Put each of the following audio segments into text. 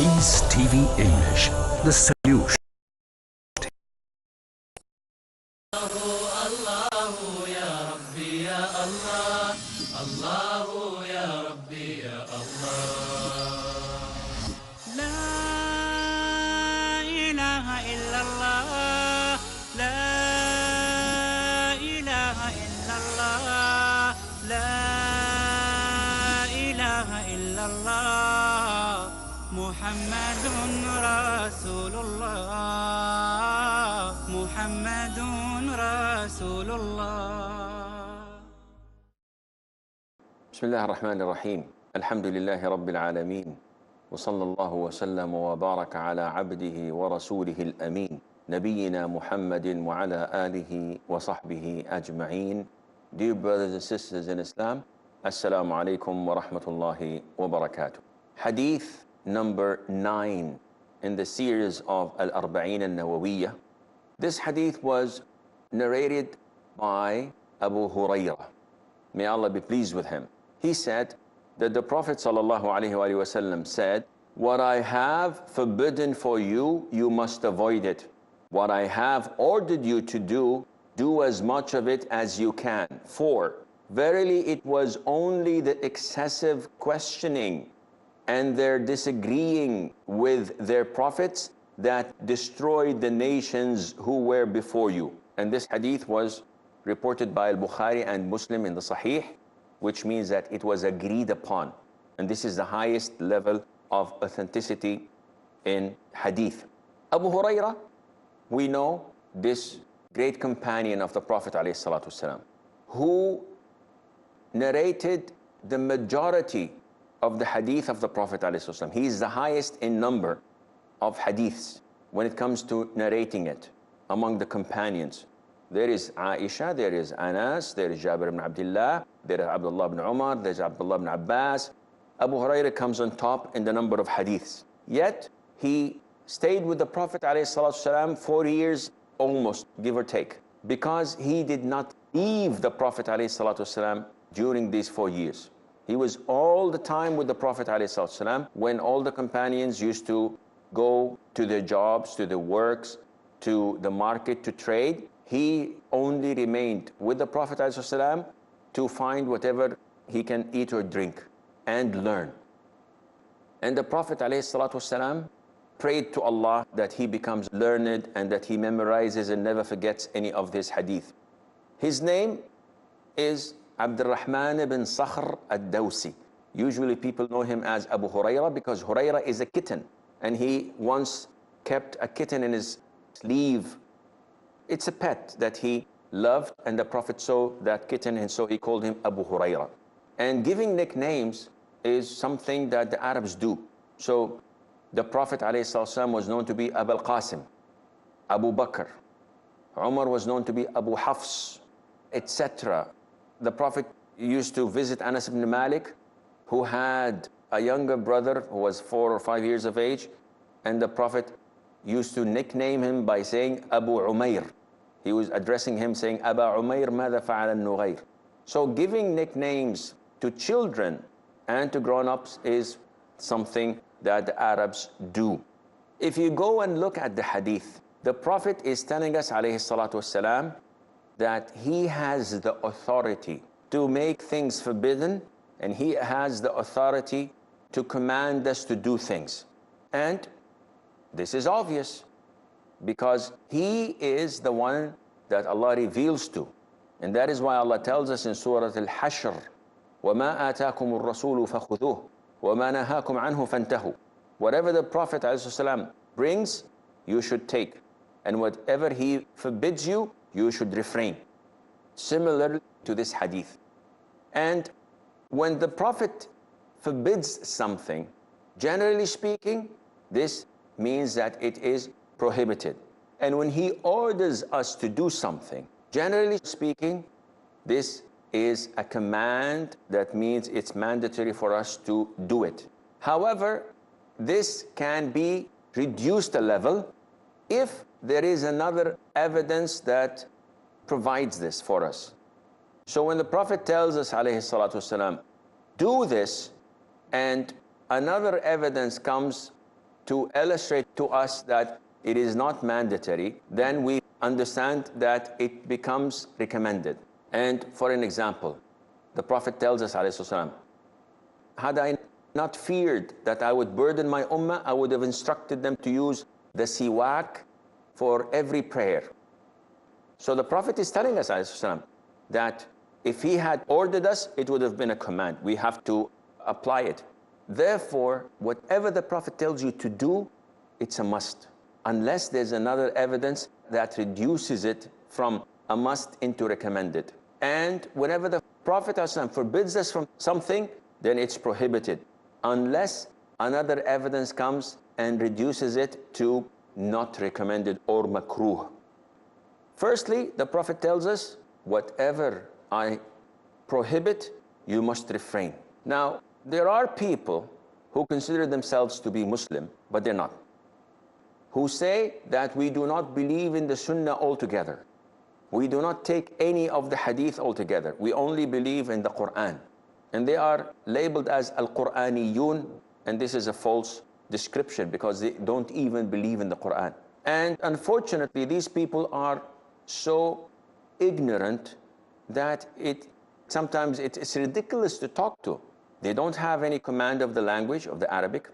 Peace TV English, the solution. محمد رسول الله محمد رسول الله. بسم الله الرحمن الرحيم. الحمد لله رب العالمين، وصلى الله وسلم وبارك على عبده ورسوله الأمين نبينا محمد وعلى آله وصحبه أجمعين. Dear brothers and sisters in Islam, Assalamu alaikum wa rahmatullahi wa barakatuh. Hadith number 9 in the series of Al-Arba'in Al-Nawawiyah. This hadith was narrated by Abu Hurairah. May Allah be pleased with him. He said that the Prophet ﷺ said, "What I have forbidden for you, you must avoid it. What I have ordered you to do, do as much of it as you can. For verily it was only the excessive questioning and their disagreeing with their prophets that destroyed the nations who were before you." And this hadith was reported by Al-Bukhari and Muslim in the Sahih, which means that it was agreed upon. And this is the highest level of authenticity in hadith. Abu Hurairah, we know this great companion of the Prophet ﷺ, who narrated the majority of the hadith of the Prophet ﷺ. He is the highest in number of hadiths when it comes to narrating it among the companions. There is Aisha, there is Anas, there is Jabir ibn Abdullah, there is Abdullah ibn Umar, there is Abdullah ibn Abbas. Abu Hurairah comes on top in the number of hadiths. Yet he stayed with the Prophet ﷺ 4 years almost, give or take, because he did not leave the Prophet ﷺ during these 4 years. He was all the time with the Prophet ﷺ when all the companions used to go to their jobs, to their works, to the market to trade. He only remained with the Prophet ﷺ to find whatever he can eat or drink and learn. And the Prophet ﷺ prayed to Allah that he becomes learned and that he memorizes and never forgets any of this hadith. His name is Abdurrahman ibn Sakhr al-Dawsi. Usually people know him as Abu Hurairah because Hurairah is a kitten, and he once kept a kitten in his sleeve. It's a pet that he loved, and the Prophet saw that kitten, and so he called him Abu Hurairah. And giving nicknames is something that the Arabs do. So the Prophet ﷺ was known to be Abu al-Qasim, Abu Bakr. Umar was known to be Abu Hafs, etc. The Prophet used to visit Anas ibn Malik, who had a younger brother who was 4 or 5 years of age, and the Prophet used to nickname him by saying Abu Umair. He was addressing him saying, Aba Umair ماذا فعل النغير. So giving nicknames to children and to grown-ups is something that the Arabs do. If you go and look at the hadith, the Prophet is telling us alayhi salatu wasalam, that he has the authority to make things forbidden, and he has the authority to command us to do things. And this is obvious because he is the one that Allah reveals to. And that is why Allah tells us in Surah Al-Hashr, وَمَا آتَاكُمُ الرَّسُولُ فَخُذُوهُ وَمَا نَهَاكُمْ عَنْهُ فَانْتَهُوا. Whatever the Prophet ﷺ brings, you should take. And whatever he forbids you, you should refrain. Similar to this hadith. And when the Prophet forbids something, generally speaking, this means that it is prohibited. And when he orders us to do something, generally speaking, this is a command that means it's mandatory for us to do it. However, this can be reduced a level if there is another evidence that provides this for us. So when the Prophet tells us, alayhi salatu wasalam, do this, and another evidence comes to illustrate to us that it is not mandatory, then we understand that it becomes recommended. And for an example, the Prophet tells us, alayhi salam, had I not feared that I would burden my ummah, I would have instructed them to use the siwak for every prayer. So the Prophet is telling us, alayhi salam, that if he had ordered us, it would have been a command. We have to apply it. Therefore, whatever the Prophet tells you to do, it's a must, unless there's another evidence that reduces it from a must into recommended. And whenever the Prophet ﷺ forbids us from something, then it's prohibited, unless another evidence comes and reduces it to not recommended or makruh. Firstly, the Prophet tells us, whatever I prohibit, you must refrain. Now, there are people who consider themselves to be Muslim, but they're not, who say that we do not believe in the Sunnah altogether. We do not take any of the Hadith altogether. We only believe in the Quran. And they are labeled as Al-Quraniyun, and this is a false description because they don't even believe in the Quran. And unfortunately, these people are so ignorant that sometimes it's ridiculous to talk to. They don't have any command of the language of the Arabic,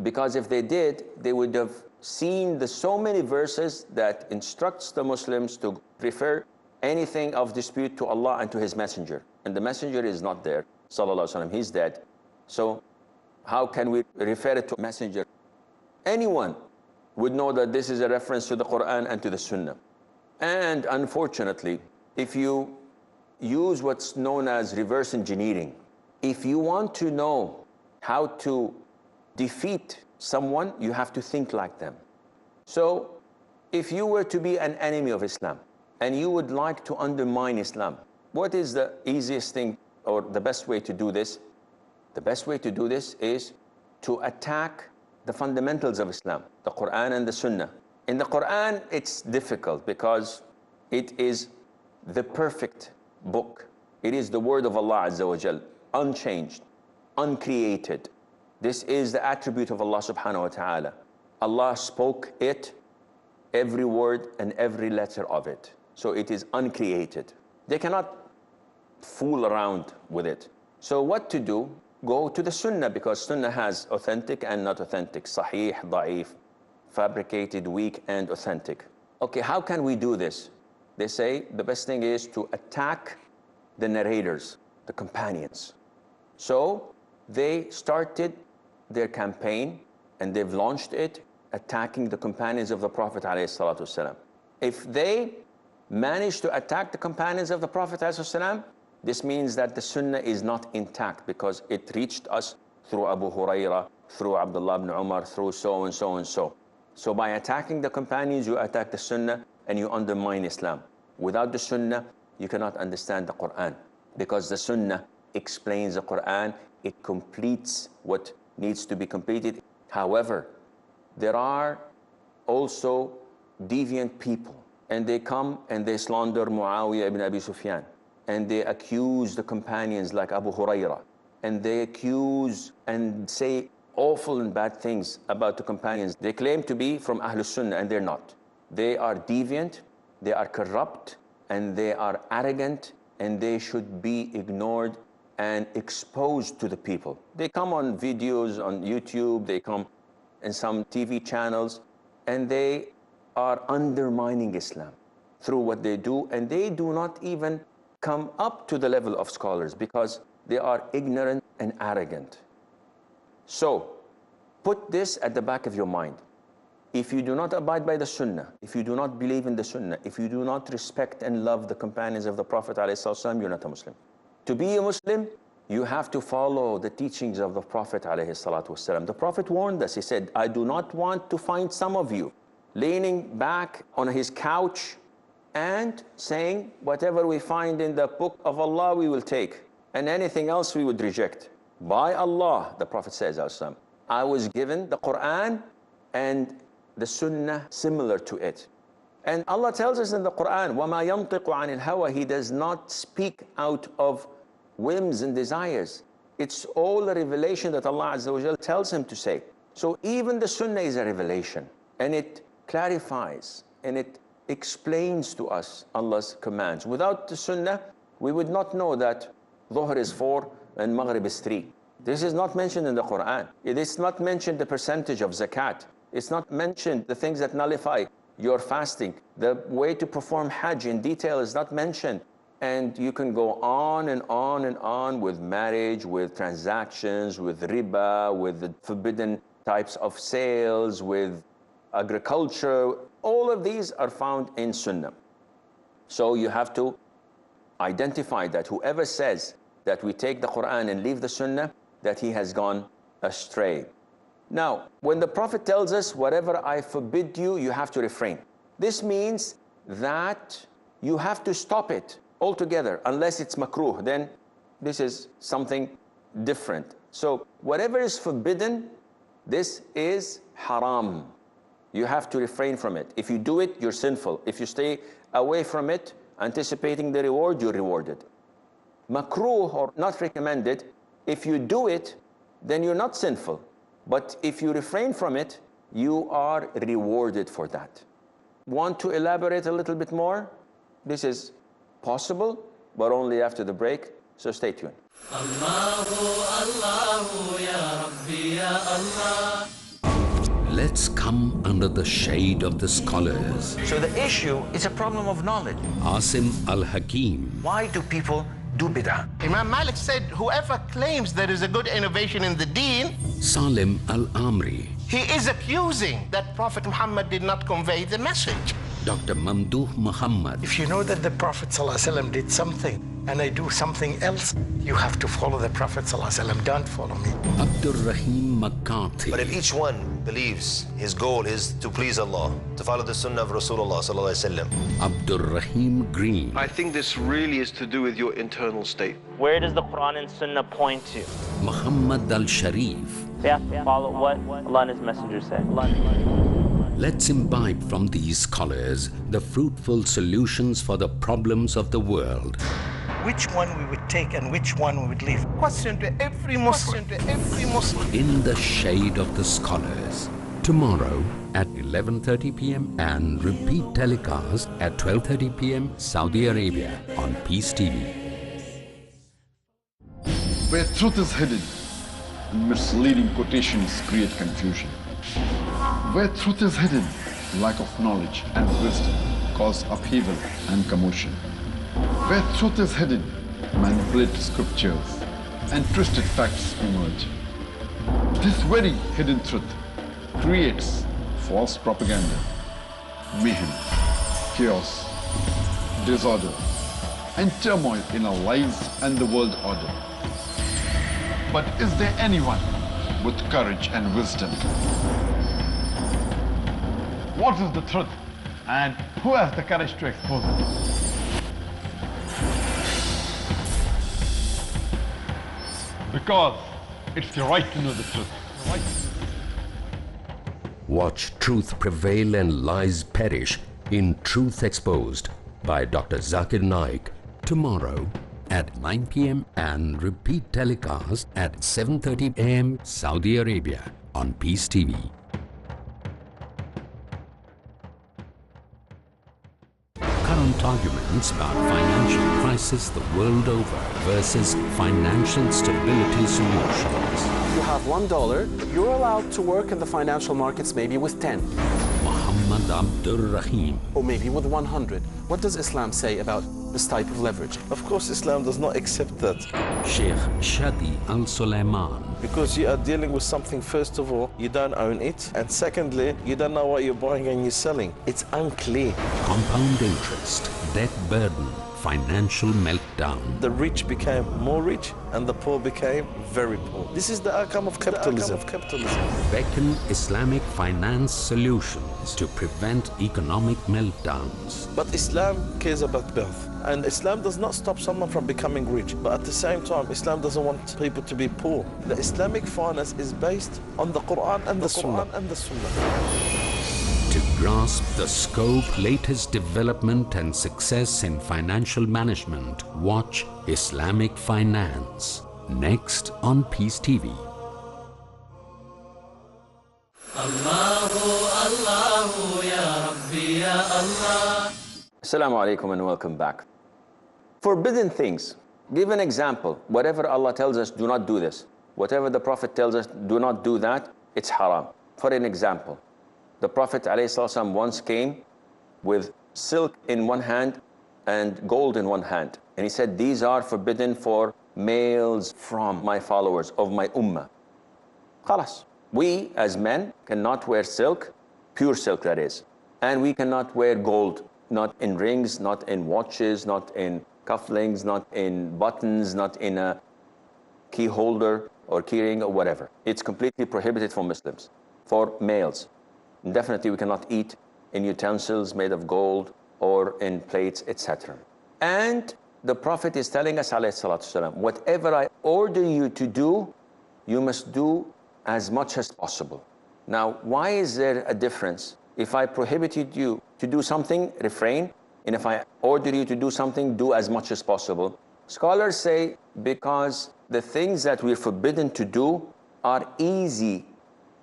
because if they did, they would have seen the so many verses that instructs the Muslims to refer anything of dispute to Allah and to His Messenger. And the Messenger is not there, sallallahu alaihi wasallam, he's dead. So how can we refer it to Messenger? Anyone would know that this is a reference to the Quran and to the Sunnah. And unfortunately, if you use what's known as reverse engineering, if you want to know how to defeat someone, you have to think like them. So if you were to be an enemy of Islam and you would like to undermine Islam, what is the easiest thing or the best way to do this? The best way to do this is to attack the fundamentals of Islam, the Quran and the Sunnah. In the Quran, it's difficult because it is the perfect book. It is the word of Allah Azza wa Jal, unchanged, uncreated. This is the attribute of Allah subhanahu wa ta'ala. Allah spoke it, every word and every letter of it. So it is uncreated. They cannot fool around with it. So what to do? Go to the Sunnah, because Sunnah has authentic and not authentic, sahih, da'if, fabricated, weak and authentic. Okay, how can we do this? They say the best thing is to attack the narrators, the companions. So they started their campaign and they've launched it attacking the companions of the Prophet ﷺ. If they manage to attack the companions of the Prophet ﷺ, this means that the Sunnah is not intact, because it reached us through Abu Hurairah, through Abdullah ibn Umar, through so and so and so. So by attacking the companions, you attack the Sunnah and you undermine Islam. Without the Sunnah, you cannot understand the Quran, because the Sunnah explains the Quran, it completes what needs to be completed. However, there are also deviant people, and they come and they slander Muawiyah ibn Abi Sufyan, and they accuse the companions like Abu Hurairah, and they accuse and say awful and bad things about the companions. They claim to be from Ahlul Sunnah, and they're not. They are deviant, they are corrupt, and they are arrogant, and they should be ignored and exposed to the people. They come on videos on YouTube, they come in some TV channels, and they are undermining Islam through what they do, and they do not even come up to the level of scholars because they are ignorant and arrogant. So put this at the back of your mind. If you do not abide by the Sunnah, if you do not believe in the Sunnah, if you do not respect and love the companions of the Prophet ﷺ, you're not a Muslim. To be a Muslim, you have to follow the teachings of the Prophet ﷺ. The Prophet warned us. He said, I do not want to find some of you leaning back on his couch and saying, whatever we find in the book of Allah, we will take, and anything else we would reject. By Allah, the Prophet says, I was given the Quran and the Sunnah similar to it. And Allah tells us in the Quran, وَمَا يَنْطِقُ عَنِ الْهَوَى, He does not speak out of whims and desires. It's all a revelation that Allah Azza wa Jal tells him to say. So even the Sunnah is a revelation, and it clarifies and it explains to us Allah's commands. Without the Sunnah, we would not know that Dhuhr is 4 and Maghrib is 3. This is not mentioned in the Quran. It is not mentioned the percentage of zakat. It's not mentioned the things that nullify your fasting. The way to perform Hajj in detail is not mentioned. And you can go on and on and on with marriage, with transactions, with riba, with the forbidden types of sales, with agriculture. All of these are found in Sunnah. So you have to identify that whoever says that we take the Quran and leave the Sunnah, that he has gone astray. Now, when the Prophet tells us, whatever I forbid you, you have to refrain. This means that you have to stop it altogether, unless it's makruh, then this is something different. So whatever is forbidden, this is haram. You have to refrain from it. If you do it, you're sinful. If you stay away from it, anticipating the reward, you're rewarded. Makruh, or not recommended, if you do it, then you're not sinful. But if you refrain from it, you are rewarded for that. Want to elaborate a little bit more? This is possible, but only after the break, so stay tuned. Let's come under the shade of the scholars. So the issue is a problem of knowledge. Asim Al-Hakim, Why do people do bid'ah? Imam Malik said, whoever claims there is a good innovation in the deen, Salim Al-Amri, he is accusing that Prophet Muhammad did not convey the message. Dr. Mamdouh Muhammad, If you know that the Prophet ﷺ did something and I do something else, you have to follow the Prophet ﷺ. Don't follow me. Abdul Rahim McCarthy, But if each one believes his goal is to please Allah, to follow the sunnah of Rasulullah sallallahu alaihi wasallam, Abdul Rahim Green, I think this really is to do with your internal state. Where does the Quran and Sunnah point to? Muhammad Al-Sharif. They have to follow what Allah and His Messenger said. Let's imbibe from these scholars the fruitful solutions for the problems of the world. Which one we would take and which one we would leave. Question to every Muslim. In the shade of the scholars. Tomorrow at 11:30 p.m. and repeat telecast at 12:30 p.m. Saudi Arabia on Peace TV. Where truth is hidden and misleading quotations create confusion. Where truth is hidden, lack of knowledge and wisdom cause upheaval and commotion. Where truth is hidden, manipulated scriptures and twisted facts emerge. This very hidden truth creates false propaganda, mayhem, chaos, disorder, and turmoil in our lives and the world order. But is there anyone with courage and wisdom? What is the truth, and who has the courage to expose it? Because it's your right to know the truth. Watch Truth Prevail and Lies Perish in Truth Exposed by Dr. Zakir Naik tomorrow at 9 p.m. and repeat telecast at 7:30 a.m. Saudi Arabia on Peace TV. Current arguments about financial crisis the world over versus financial stability solutions. You have $1, you're allowed to work in the financial markets maybe with 10. Muhammad Abdul Rahim. Or maybe with 100. What does Islam say about this type of leverage? Of course, Islam does not accept that. Sheikh Shadi Al-Sulaiman. Because you are dealing with something, first of all, you don't own it. And secondly, you don't know what you're buying and you're selling. It's unclear. Compound interest, debt burden, financial meltdown. The rich became more rich and the poor became very poor. This is the outcome of capitalism. Beckon Islamic finance solutions to prevent economic meltdowns. But Islam cares about both. And Islam does not stop someone from becoming rich. But at the same time, Islam doesn't want people to be poor. The Islamic finance is based on the Quran and the Sunnah. To grasp the scope, latest development and success in financial management, watch Islamic Finance next on Peace TV. Assalamu alaikum and welcome back. Forbidden things. Give an example. Whatever Allah tells us, do not do this. Whatever the Prophet tells us, do not do that, it's haram. For an example, the Prophet ﷺ once came with silk in one hand and gold in one hand. And he said, these are forbidden for males from my followers, of my ummah. Khalas. We as men cannot wear silk, pure silk that is. And we cannot wear gold, not in rings, not in watches, not in cufflinks, not in buttons, not in a key holder or keyring or whatever. It's completely prohibited for Muslims, for males. Definitely we cannot eat in utensils made of gold or in plates, etc. And the Prophet is telling us, ﷺ, whatever I order you to do, you must do as much as possible. Now, why is there a difference? If I prohibited you to do something, refrain. And if I order you to do something, do as much as possible. Scholars say because the things that we're forbidden to do are easy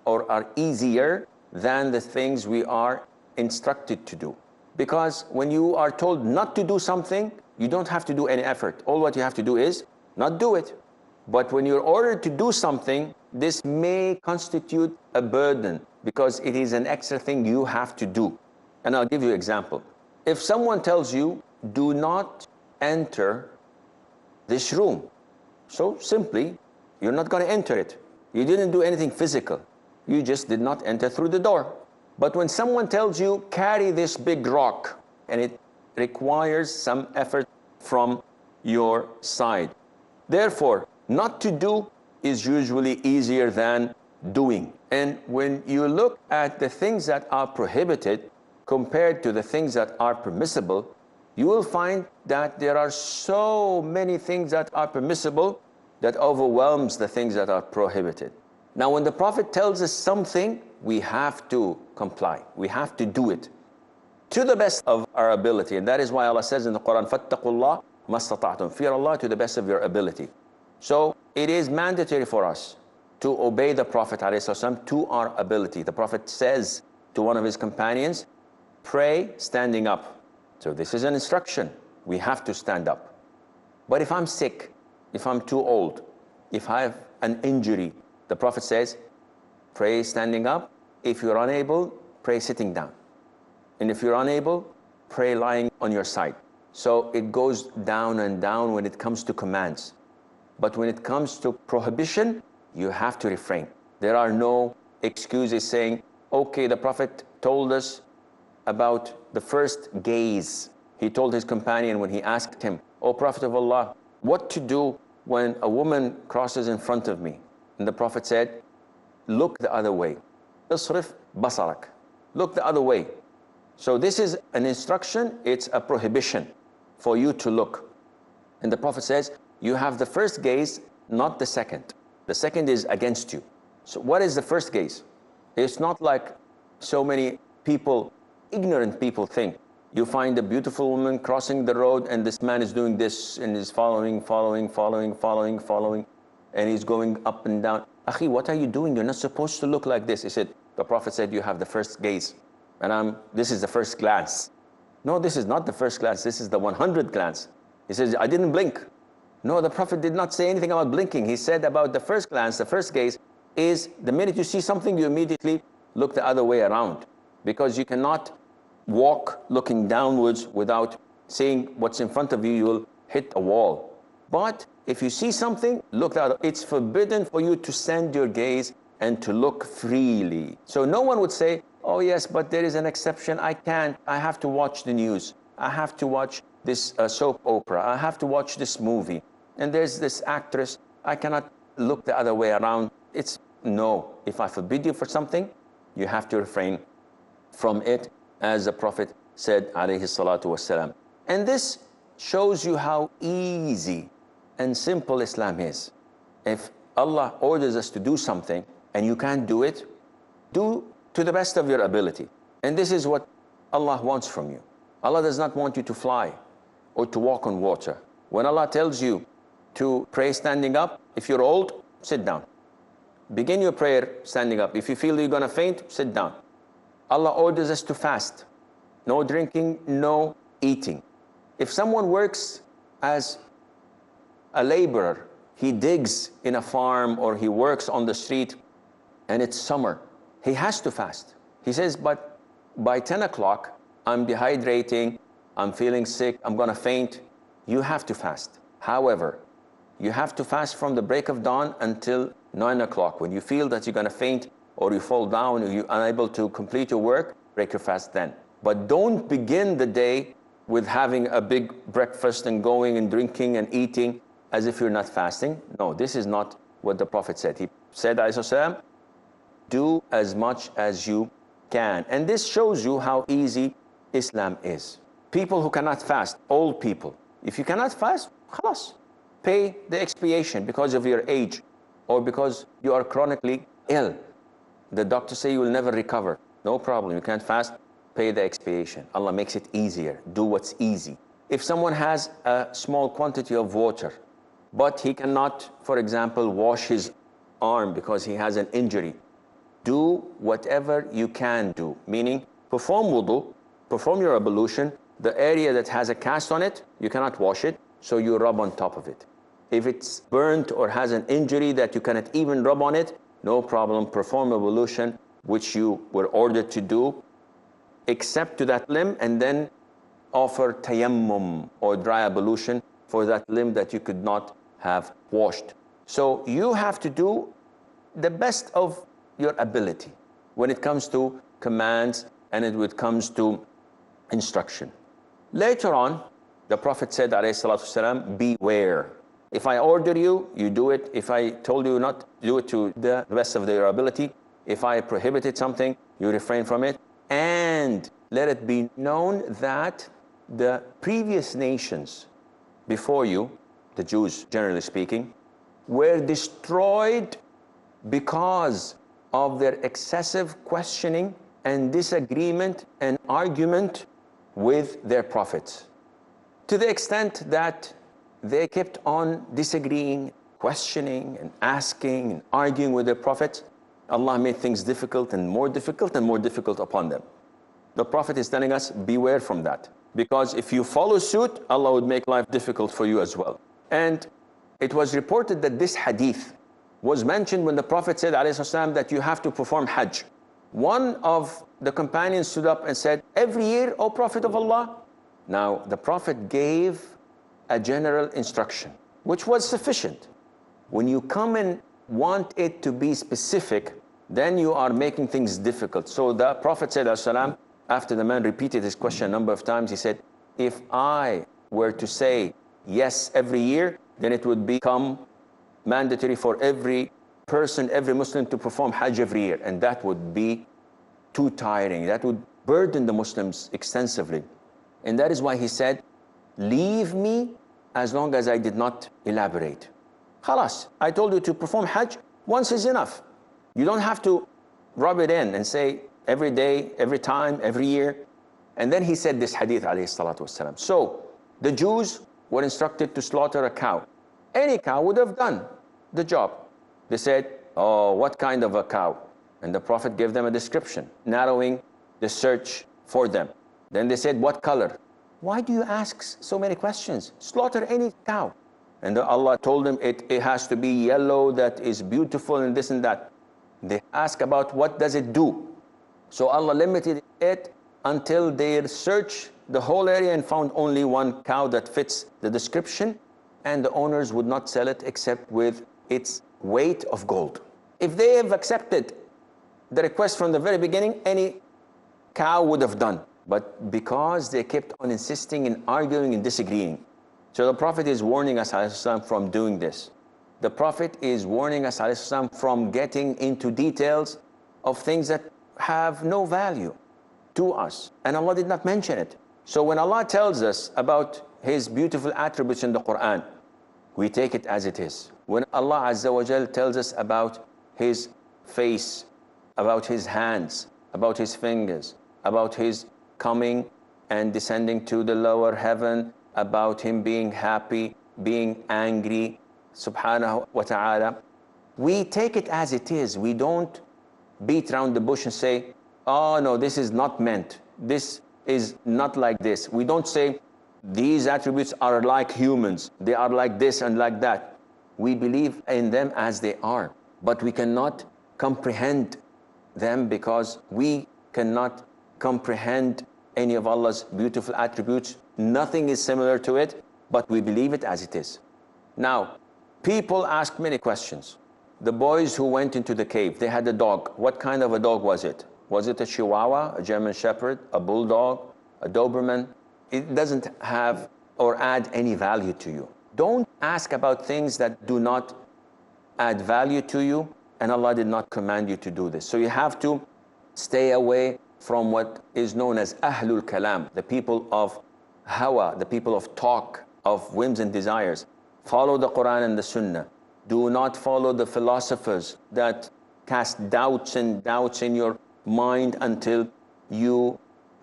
or are easier than the things we are instructed to do. Because when you are told not to do something, you don't have to do any effort. All what you have to do is not do it. But when you're ordered to do something, this may constitute a burden because it is an extra thing you have to do. And I'll give you an example. If someone tells you, do not enter this room, so simply, you're not going to enter it. You didn't do anything physical. You just did not enter through the door. But when someone tells you, carry this big rock, and it requires some effort from your side. Therefore, not to do is usually easier than doing. And when you look at the things that are prohibited compared to the things that are permissible, you will find that there are so many things that are permissible that overwhelms the things that are prohibited. Now, when the Prophet tells us something, we have to comply. We have to do it to the best of our ability. And that is why Allah says in the Quran, فَاتَّقُوا اللَّهَ مَا اسْتَطَعْتُمْ. Fear Allah to the best of your ability. So it is mandatory for us to obey the Prophet ﷺ to our ability. The Prophet says to one of his companions, pray standing up. So this is an instruction. We have to stand up. But if I'm sick, if I'm too old, if I have an injury, the Prophet says, pray standing up. If you're unable, pray sitting down. And if you're unable, pray lying on your side. So it goes down and down when it comes to commands. But when it comes to prohibition, you have to refrain. There are no excuses saying, okay, the Prophet told us about the first gaze. He told his companion when he asked him, O Prophet of Allah, what to do when a woman crosses in front of me? And the Prophet said, look the other way. Isrif basarak. Look the other way. So this is an instruction, it's a prohibition for you to look. And the Prophet says, you have the first gaze, not the second. The second is against you. So what is the first gaze? It's not like so many people, ignorant people think. You find a beautiful woman crossing the road and this man is doing this and is following, and he's going up and down. Akhi, what are you doing? You're not supposed to look like this. He said, the Prophet said, you have the first gaze. And this is the first glance. No, this is not the first glance. This is the 100th glance. He says, I didn't blink. No, the Prophet did not say anything about blinking. He said about the first glance, the first gaze is the minute you see something, you immediately look the other way around. Because you cannot walk looking downwards without seeing what's in front of you. You will hit a wall. But if you see something, look the other. It's forbidden for you to send your gaze and to look freely. So no one would say, oh yes, but there is an exception. I can't. I have to watch the news. I have to watch this soap opera. I have to watch this movie. And there's this actress. I cannot look the other way around. It's no. If I forbid you for something, you have to refrain from it, as the Prophet said, alayhi salatu wassalam. And this shows you how easy and simple Islam is. If Allah orders us to do something and you can't do it, do to the best of your ability. And this is what Allah wants from you. Allah does not want you to fly or to walk on water. When Allah tells you to pray standing up, if you're old, sit down. Begin your prayer standing up. If you feel you're going to faint, sit down. Allah orders us to fast. No drinking, no eating. If someone works as a laborer, he digs in a farm or he works on the street and it's summer, he has to fast. He says, but by 10 o'clock, I'm dehydrating, I'm feeling sick, I'm going to faint. You have to fast. However, you have to fast from the break of dawn until 9 o'clock. When you feel that you're going to faint or you fall down or you're unable to complete your work, break your fast then. But don't begin the day with having a big breakfast and going and drinking and eating as if you're not fasting. No, this is not what the Prophet said. He said, alayhi do as much as you can. And this shows you how easy Islam is. People who cannot fast, old people, if you cannot fast, khalas, pay the expiation because of your age or because you are chronically ill. The doctors say you will never recover. No problem, you can't fast, pay the expiation. Allah makes it easier. Do what's easy. If someone has a small quantity of water, but he cannot, for example, wash his arm because he has an injury, do whatever you can do. Meaning, perform wudu, perform your ablution. The area that has a cast on it, you cannot wash it, so you rub on top of it. If it's burnt or has an injury that you cannot even rub on it, no problem, perform ablution, which you were ordered to do, except to that limb, and then offer tayammum or dry ablution for that limb that you could not have washed. So you have to do the best of your ability when it comes to commands and when it comes to instruction. Later on, the Prophet said, alayhi salatu wasalam, beware. If I order you, you do it. If I told you not, do it to the best of your ability. If I prohibited something, you refrain from it. And let it be known that the previous nations before you, the Jews generally speaking, were destroyed because of their excessive questioning and disagreement and argument with their prophets. To the extent that they kept on disagreeing, questioning and asking and arguing with their prophets, Allah made things difficult and more difficult upon them. The Prophet is telling us, beware from that. Because if you follow suit, Allah would make life difficult for you as well. And it was reported that this hadith was mentioned when the Prophet said, alayhi salam, that you have to perform Hajj. One of the companions stood up and said, every year, O Prophet of Allah? Now, the Prophet gave a general instruction, which was sufficient. When you come and want it to be specific, then you are making things difficult. So the Prophet said, as-salam, after the man repeated his question a number of times, he said, if I were to say yes every year, then it would become mandatory for every person, every Muslim to perform Hajj every year. And that would be too tiring. That would burden the Muslims extensively. And that is why he said, leave me as long as I did not elaborate. Khalas, I told you to perform Hajj, once is enough. You don't have to rub it in and say every day, every time, every year. And then he said this hadith, alayhi salatu wasalam. So the Jews were instructed to slaughter a cow. Any cow would have done the job. They said, oh, what kind of a cow? And the Prophet gave them a description, narrowing the search for them. Then they said, what color? Why do you ask so many questions? Slaughter any cow. And Allah told them it has to be yellow, that is beautiful and this and that. They ask about what does it do. So Allah limited it until they searched the whole area and found only one cow that fits the description, and the owners would not sell it except with its weight of gold. If they have accepted the request from the very beginning, any cow would have done. But because they kept on insisting and arguing and disagreeing. So the Prophet is warning us, ﷺ, from doing this. The Prophet is warning us, ﷺ, from getting into details of things that have no value to us. And Allah did not mention it. So when Allah tells us about His beautiful attributes in the Quran, we take it as it is. When Allah Azza wa Jal tells us about His face, about His hands, about His fingers, about His coming and descending to the lower heaven, about Him being happy, being angry, subhanahu wa ta'ala, we take it as it is. We don't beat around the bush and say, oh no, this is not meant. This is not like this. We don't say, these attributes are like humans. They are like this and like that. We believe in them as they are, but we cannot comprehend them because we cannot comprehend any of Allah's beautiful attributes. Nothing is similar to it, but we believe it as it is. Now, people ask many questions. The boys who went into the cave, they had a dog. What kind of a dog was it? Was it a Chihuahua, a German Shepherd, a Bulldog, a Doberman? It doesn't have or add any value to you. Don't ask about things that do not add value to you, and Allah did not command you to do this. So you have to stay away from what is known as Ahlul Kalam, the people of Hawa, the people of talk, of whims and desires. Follow the Quran and the Sunnah. Do not follow the philosophers that cast doubts and doubts in your mind until you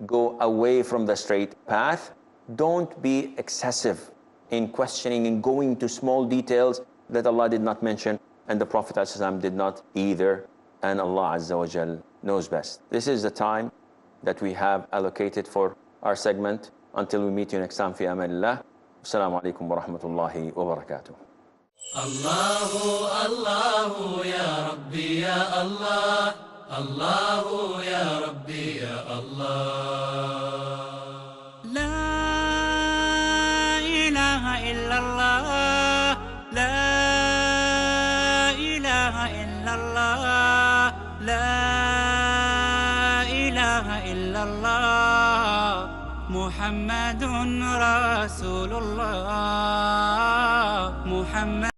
go away from the straight path. Don't be excessive in questioning and going to small details that Allah did not mention and the Prophet ﷺ did not either, and Allah Azza wa Jal knows best. This is the time that we have allocated for our segment. Until we meet you next time, fi amanillah. Assalamu alaikum wa rahmatullahi wa barakatuh. Allahu, Allahu, ya Rabbi, ya Allah. Allahu, ya Rabbi, ya Allah. La ilaha illallah. La ilaha illallah. La ilaha illallah. Muhammadun Rasulullah. Muhammad